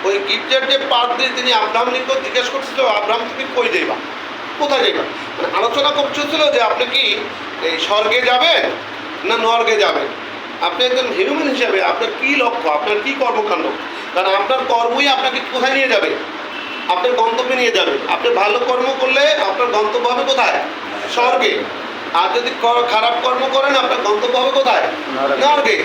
ওই গির্জার যে পার দিয়ে তিনি আব্রাহাম লিঙ্কন জিজ্ঞেস করছিল, আব্রাহাম তুমি কই যাইবা, কোথায় যাইবা? মানে আলোচনা করছিল যে আপনি কি এই স্বর্গে যাবেন না নর্গে যাবেন। আপনি একজন হিউম্যান হিসাবে আপনার কী লক্ষ্য, আপনার কী কর্মকাণ্ড? কারণ আপনার কর্মই আপনাকে কোথায় নিয়ে যাবে? আপনার গন্তব্যে নিয়ে যাবে। আপনি ভালো কর্ম করলে আপনার গন্তব্য হবে কোথায়? স্বর্গে। আর যদি খারাপ কর্ম করেন আপনার গন্তব্য হবে কোথায়? নরকে।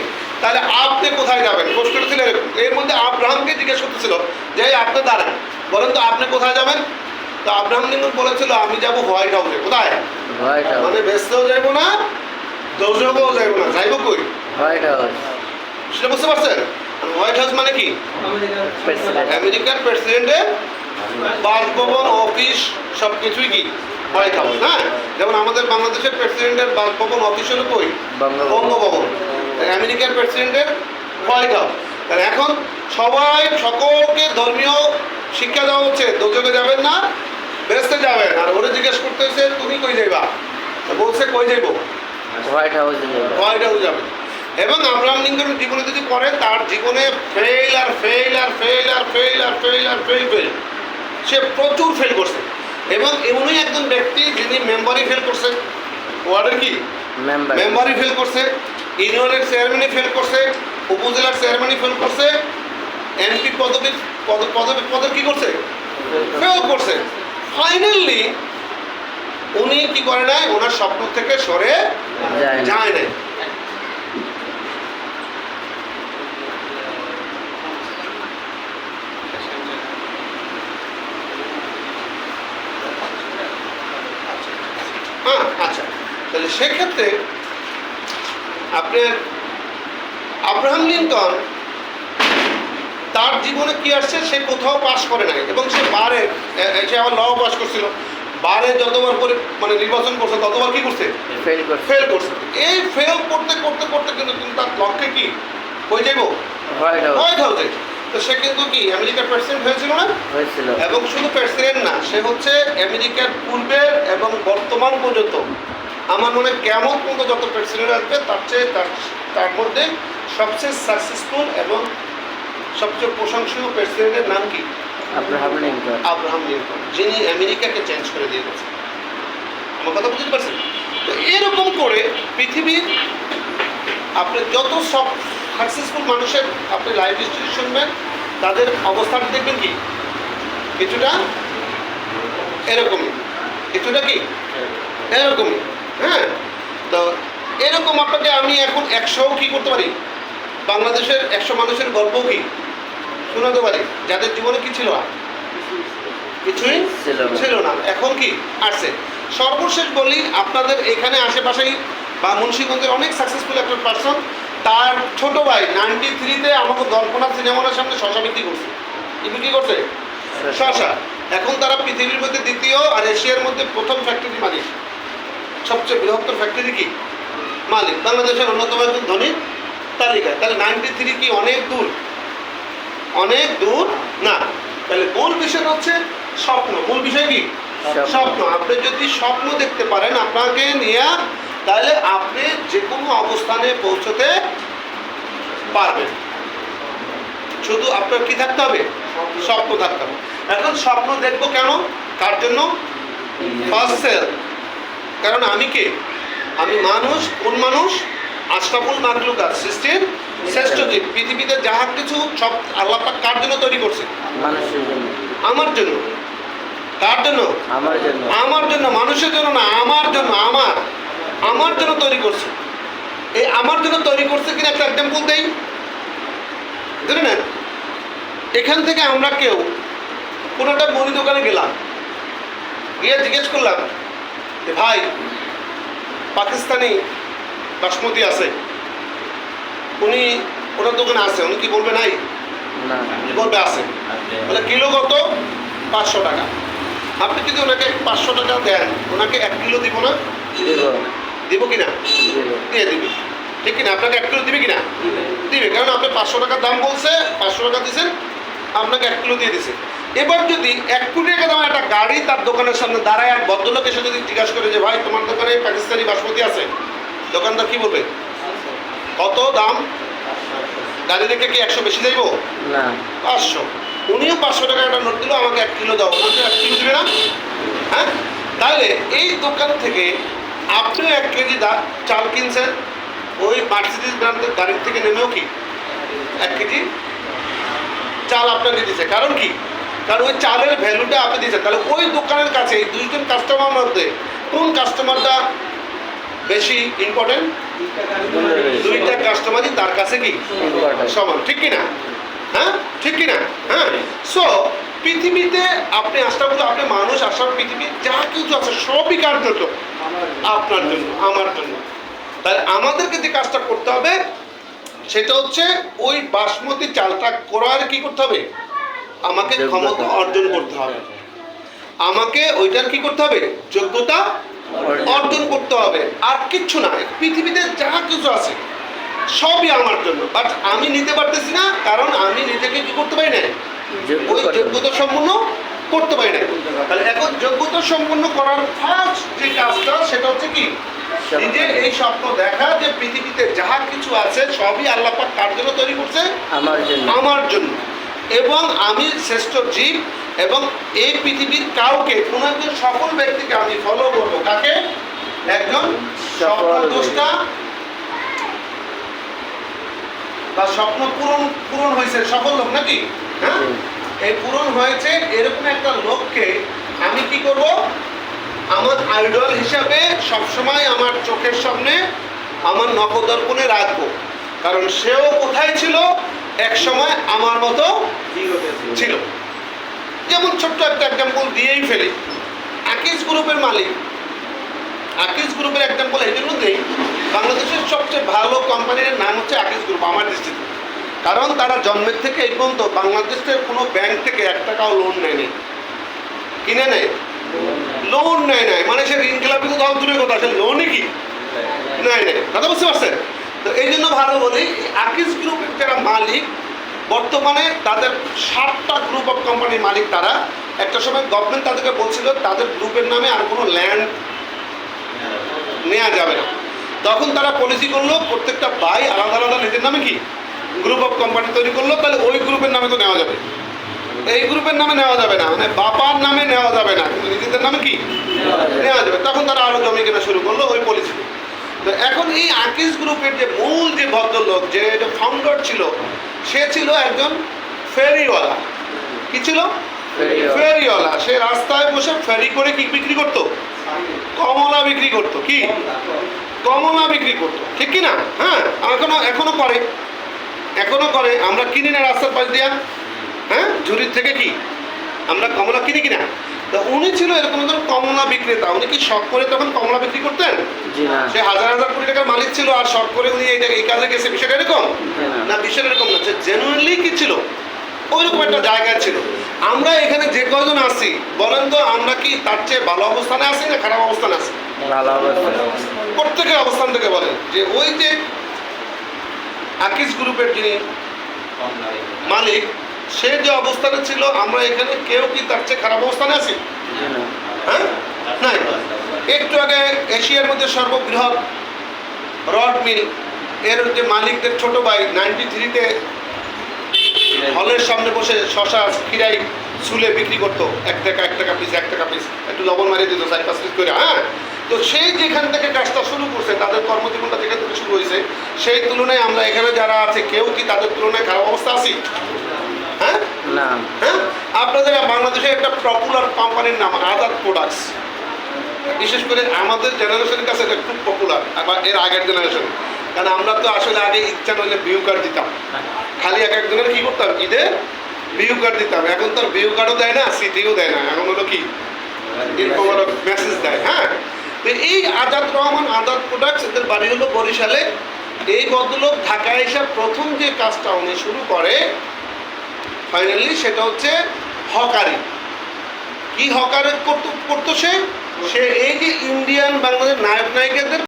তাহলে আপনি কোথায় যাবেন? প্রশ্নটা ছিল এরকম। এর মধ্যে আব্রাহামকে জিজ্ঞেস করতেছিল যে আপনি দাঁড়ান, বলেন তো আপনি কোথায় যাবেন? তো আব্রাহাম লিঙ্কন বলেছিল আমি যাব হোয়াইট হাউসে। কোথায়? মানে বেসতেও যাইবো না, দোজকেও যাইবো না, যাইবো কই? White house. সেটা বুঝতে পারছেন? হোয়াইট হাউস মানে কি? আমেরিকার প্রেসিডেন্টের বাসভবন, অফিস, সব কিছুই কি হোয়াইট হাউস। হ্যাঁ, যেমন আমাদের বাংলাদেশের প্রেসিডেন্টের বাসভবন, অফিস হলো কই? বঙ্গভবন। আমেরিকার প্রেসিডেন্টের হোয়াইট হাউস। তাহলে এখন সবাই সকলকে ধর্মীয় শিক্ষা দেওয়া হচ্ছে, দোজকে যাবেন না, বেসতে যাবেন। আর ওরে জিজ্ঞেস করতেছে তুমি কই যাইবা? বলছে কই যাইব? White house. হোয়াইট হাউস যাবে। এবং আব্রাহাম লিঙ্কনের জীবনে যদি পড়েন, তার জীবনে ফেল আর ফেল আর ফেল আর ফেল আর ফেল আর ফেল ফেল, সে প্রচুর ফেল করছে। এবং এমনই একজন ব্যক্তি যিনি মেম্বারই ফেল করছে, ওয়ার্ডের কি মেম্বারই ফেল করছে, ইউনিয়নের চেয়ারম্যানই ফেল করছে, উপজেলার চেয়ারম্যানই ফেল করছে, এমপি পদের কি করছে? ফেল করছে। ফাইনালি উনি কি করে নাই? ওনার স্বপ্ন থেকে সরে যায় নাই। আচ্ছা, তাহলে সেক্ষেত্রে আপনার আব্রাহাম লিঙ্কন তার জীবনে কি আসছে? সে কোথাও পাস করে নাই, এবং সে বারে সে আবার ল পাস করছিল। বারে যতবার করে মানে নির্বাচন করছে ততবার কি করছে? ফেল করছে। এই ফেল করতে করতে করতে কিন্তু তার লক্ষ্যে কি হয়ে যাইব? হোয়াইট হাউসে। তো সে কিন্তু কি আমেরিকার প্রেসিডেন্ট হয়েছিল না? এবং শুধু প্রেসিডেন্ট না, সে হচ্ছে আমেরিকার পূর্বের এবং বর্তমান পর্যন্ত আমার মনে কেমন পর্যন্ত যত প্রেসিডেন্ট আসবে তার চেয়ে তার মধ্যে সবচেয়ে সাকসেসফুল এবং সবচেয়ে প্রশংসনীয় প্রেসিডেন্টের নাম কি? আব্রাহাম লিঙ্কন, যিনি আমেরিকাকে চেঞ্জ করে দিয়ে গেছেন। আমার কথা বুঝতে পারছেন? তো এরকম করে পৃথিবীর আপনি যত সব সাকসেসফুল মানুষের আপনি লাইফ হিস্ট্রি শুনবেন, তাদের অবস্থাটা দেখবেন কি কিছুটা এরকমই, কিছুটা কি এরকমই। হ্যাঁ, তো এরকম আপনাকে আমি এখন 100 কি করতে পারি? বাংলাদেশের 100 মানুষের গল্প কি শোনাতে পারি, যাদের জীবনে কি ছিল? কিছুই ছিল না, এখন কি আসছে। সর্বশেষ বলি, আপনাদের এখানে আশেপাশেই বা মুন্সিগঞ্জের অনেক সাকসেসফুল একটা পার্সন, তার ছোট ভাই 93-তে আমাকে দর্পণা সিনেমার সামনে শশা বিক্রি করছে। কি বিক্রি করছে? শশা। এখন তারা পৃথিবীর মধ্যে দ্বিতীয় আর এশিয়ার মধ্যে প্রথম ফ্যাক্টরি মালিক, সবচেয়ে বৃহত্তর ফ্যাক্টরি কি মালিক, বাংলাদেশের অন্যতম একজন ধনী তালিকায়। তাহলে 93 কি অনেক দূর? অনেক দূর না। তাহলে মূল বিষয় হচ্ছে স্বপ্ন। মূল বিষয় কি? স্বপ্ন। আপনি যদি স্বপ্ন দেখতে পারেন আপনাকে নিয়ে, তাহলে আপনি যে কোনো অবস্থানে পৌঁছতে পারবেন। শুধু আপনার কি থাকতে হবে? স্বপ্ন থাকতে হবে। এখন স্বপ্ন দেখবো কেন? কার জন্য? First sale. কারণ আমি কে? আমি মানুষ। কোন মানুষ? আশরাফুল মাখলুকাত, সৃষ্টির শ্রেষ্ঠ জীব। পৃথিবীতে যাহা কিছু সব আল্লাহ পাক কার জন্য তৈরি করছে? মানুষের জন্য। আমার জন্য। কার জন্য? আমার জন্য। আমার জন্য, মানুষের জন্য না, আমার জন্য। আমার জন্য তৈরি করছে। এই আমার জন্য তৈরি করছে কিনা একটা এক্সাম্পল দেই, জানেন না? এখান থেকে আমরা কেউ কোনো একটা মুদি দোকানে গেলাম, গিয়ে জিজ্ঞেস করলাম যে ভাই পাকিস্তানি বাসমতি আছে? উনি ওনার দোকানে আছে। উনি কি বলবে নাই? বলবে আছে। বলে কিলো কত? 500 টাকা। আপনি যদি ওনাকে 500 টাকা দেন, ওনাকে 1 কিলো দিব না? দিব কিনা? দিয়ে দিবে, ঠিক কিনা? আপনাকে 1 কিলো দিবে কিনা? দিবে। কারণ আপনি 500 টাকার দাম বলছে, 500 টাকা দিয়েছেন, আপনাকে 1 কিলো দিয়ে দিছে। এবার যদি 1 কোটি টাকা দামের একটা গাড়ি তার দোকানের সামনে দাঁড়ায়, আর ভদ্রলোক এসে যদি জিজ্ঞাসা করে যে ভাই তোমার দোকানে পাকিস্তানি বাসমতি আছে, দোকানদার কি বলবে? কত দাম? গাড়ি দেখে কি 100 বেশি যাইব? না, 500। উনিও 500 টাকা একটা নোট দিল, আমাকে 1 কিলো দাও, ওনাকে 1 কিলো দিবে না? হ্যাঁ, তাহলে এই দোকান থেকে আপনিও 1 কেজি চাল কিনছেন, ওই মার্সিডিজ ব্র্যান্ডের গাড়ির থেকে নেমেও কি 1 কেজি চাল আপনাকে দিচ্ছে। কারণ কি? কারণ ওই চালের ভ্যালুটা আপনি দিচ্ছেন। তাহলে ওই দোকানের কাছে এই দুইজন কাস্টমার মধ্যে কোন কাস্টমারটা বেশি ইম্পর্টেন্ট? দুইটা কাস্টমারই তার কাছে কি সমান, ঠিক কিনা? হ্যাঁ, ঠিক কিনা? হ্যাঁ। সো পৃথিবীতে আপনি আশরাফুল, আপনি মানুষ, আশরাফ, পৃথিবী যা কিছু আছে সবই কার জন্য? আপনার জন্য, আমার জন্য। তাহলে আমাদেরকে যে কাজটা করতে হবে সেটা হচ্ছে ওই বাসমতি চালটা করার কি করতে হবে? আমাকে ক্ষমতা অর্জন করতে হবে, আমাকে ওইটার কি করতে হবে? যোগ্যতা অর্জন করতে হবে। আর কিচ্ছু না, পৃথিবীতে যা কিছু আছে সবই আমার জন্য, বাট আমি নিতে পারতেছি না, কারণ আমি নিজেকে কি করতে পারি না, ওই যোগ্যতা সম্পন্ন করতে পারি না। তাহলে এখন যোগ্যতা সম্পন্ন করার ফার্স্ট যে কাজটা সেটা হচ্ছে কি? নিজে এই স্বপ্ন দেখা যে পৃথিবীতে যা কিছু আছে সবই আল্লাহ পাক কার জন্য তৈরি করছে? আমার জন্য। এবং আমি শ্রেষ্ঠ জীব, এবং এই পৃথিবীর কাউকে, কোনো একজন সফল ব্যক্তিকে আমি ফলো করবো। কাকে? একজন স্বপ্নদ্রষ্টা বা স্বপ্ন পূরণ হয়েছে সফল লোক নাকি? হ্যাঁ, এই পূরণ হয়েছে এরকম একটা লোককে আমি কি করব? আমার আইডল হিসাবে সবসময় আমার চোখের সামনে, আমার নখদর্পণে রাখবো। কারণ সেও কোথায় ছিল? এক সময় আমার মতো ছিল। যেমন ছোট্ট একটা এক্সাম্পল দিয়েই ফেলি, আকিজ গ্রুপের মালিক। আকিজ গ্রুপের এক্সাম্পল এই জন্য দেই, বাংলাদেশের সবচেয়ে ভালো কোম্পানির নাম হচ্ছে আকিজ গ্রুপ আমার দৃষ্টিতে। কারণ তারা জন্মের থেকে এই পর্যন্ত বাংলাদেশের কোনো ব্যাংক থেকে 1 টাকাও লোন নেয়নি। কিনে নেয়? লোন নেয় নাই, মানে সে ঋণ খেলাপি কোথাও দূরের কথা, সে লোনই কি নেয় নেয়। কথা বুঝতে পারছেন? তো এই জন্য ভালো বলি, আকিজ গ্রুপের যারা মালিক বর্তমানে তাদের 7টা গ্রুপ অফ কোম্পানির মালিক তারা। একটা সময় গভর্নমেন্ট তাদেরকে বলছিল তাদের গ্রুপের নামে আর কোনো ল্যান্ড নেওয়া যাবে না। তখন তারা পলিসি করলো প্রত্যেকটা ভাই আলাদা আলাদা নিজের নামে কি গ্রুপ অফ কোম্পানি তৈরি করলো। তাহলে ওই গ্রুপের নামে তো নেওয়া যাবে, এই গ্রুপের নামে নেওয়া যাবে না, মানে বাবার নামে নেওয়া যাবে না, কিন্তু নিজেদের নামে কি নেওয়া যাবে। তখন তারা আরো জমি কেনা শুরু করলো ওই পলিসি। তো এখন এই আকিজ গ্রুপের যে মূল যে ভদ্রলোক, যে ফাউন্ডার ছিল, সে ছিল একজন ফেরিওয়ালা। কি ছিল? ফেরিওয়ালা। সে রাস্তায় বসে ফেরি করে কি বিক্রি করতো? কমলা বিক্রি করতো। কি কমলা বিক্রি করতো, ঠিক কিনা? হ্যাঁ, এখনো করে। আমরা কিনি না রাস্তার পাশ দিয়া? হ্যাঁ, ঝুড়ির থেকে কি আমরা কমলা কিনি কিনা? তো উনি ছিল এরকম একজন কমলা বিক্রেতা। উনি কি শখ করে তখন কমলা বিক্রি করতেন? সে হাজার হাজার কোটি টাকার মালিক ছিল, আর শখ করে উনি এই কাজে গেছে, বিষয়টা এরকম না। বিষয়টা এরকম না, জেনুইনলি কি ছিল? ওইরকম একটা জায়গায় ছিল। আমরা এখানে যে কয়জন আছি বলেন তো, আমরা কি তার চেয়ে ভালো অবস্থানে আছি না খারাপ অবস্থানে আছি? প্রত্যেকের অবস্থান থেকে বলেন যে ওই যে আকিজ গ্রুপের যিনি মালিক, সে যে অবস্থানে ছিল, আমরা এখানে কেউ কি তার চেয়ে খারাপ অবস্থানে আছি? হ্যাঁ, নাই। একটু আগে এশিয়ার মধ্যে সর্ববৃহৎ রড মিল এর যে মালিকদের ছোট ভাই 93-তে হলের সামনে বসে শশা খিরাই ছুলে বিক্রি করতো 1 টাকা পিস, একটু লবণ মারিয়ে দিত 4-5 পিস করে। হ্যাঁ, তো সেই যেখান থেকে কাজটা শুরু করছে, তাদের কর্মজীবনটা যেখান থেকে শুরু হয়েছে, সেই তুলনায় আমরা এখানে যারা আছে কেউ কি তাদের তুলনায় খারাপ অবস্থা আছি? হ্যাঁ, না। হ্যাঁ, আপনাদের বাংলাদেশে একটা পপুলার কোম্পানির নাম আজাদ প্রোডাক্টস। বিশেষ করে আমাদের জেনারেশনের কাছে এটা খুব পপুলার, আবার এর আগের জেনারেশন। কারণ আমরা তো আসলে আগে ইচ্ছা নইলে ভিউ কার্ড দিতাম, খালি এক একজনের কি করতাম, ঈদে ভিউ কার্ড দিতাম। এখন তো ভিউ কার্ডও দেয় না, সিটিও দেয় না, এখন হলো কি মেসেজ দেয়। হ্যাঁ, তো এই আজাদ রহমান আজাদ প্রোডাক্টস, এদের বাড়ি হলো বরিশালে। এই ভদ্রলোক ঢাকায় এসে প্রথম যে কাজটা উনি শুরু করে ফাইনালি, সেটা হচ্ছে হকারি। কি হকারি করতো সে? এই যে ইন্ডিয়ান বাংলাদেশ নায়ক নায়িকাদের